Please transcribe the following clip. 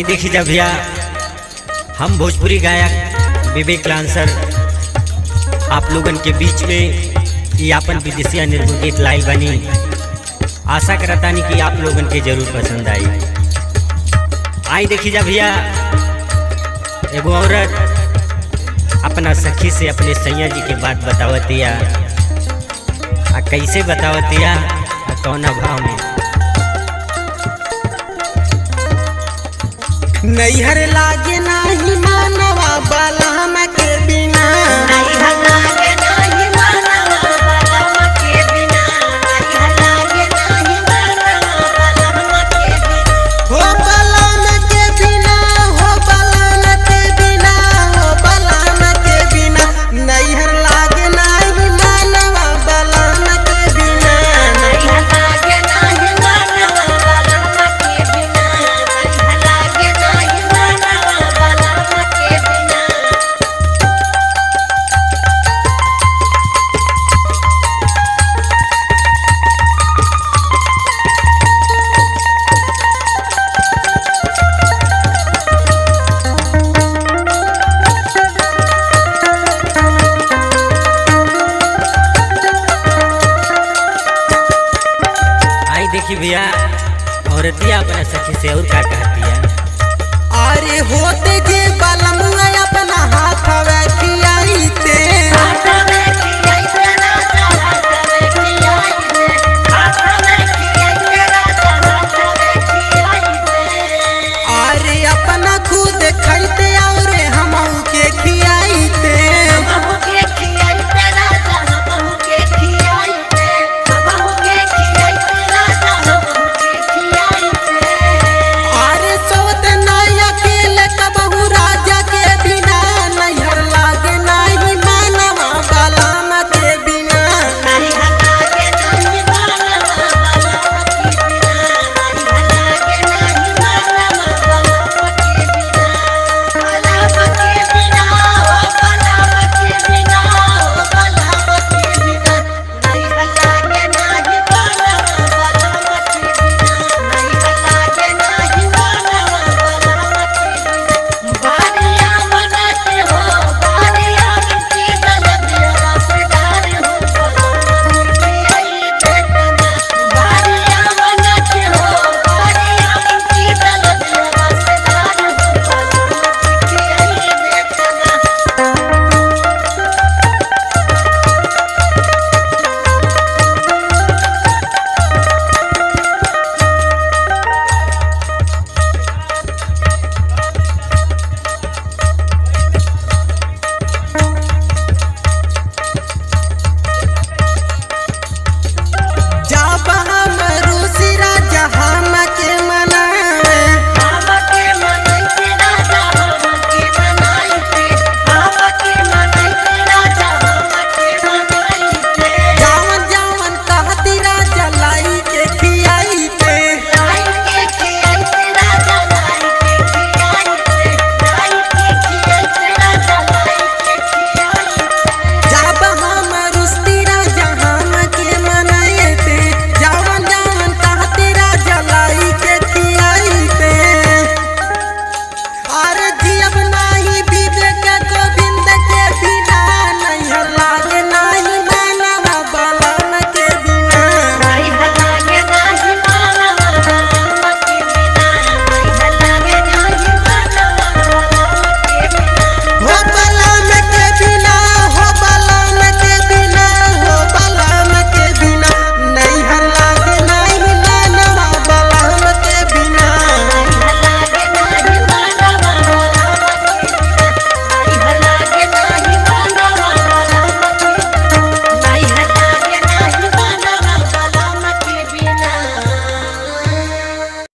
आई देखी जा भैया, हम भोजपुरी गायक विवेक लांसर आप लोगन के बीच में ये अपन विदेशी निर्गुण गीत लाइल बनी। आशा करता नहीं कि आप लोगन के जरूर पसंद आई। आई देखी जा भैया, एगो औरत अपना सखी से अपने सैया जी के बात बतावतिया, कैसे बतावतिया, कौना भाव में। नैहर लागे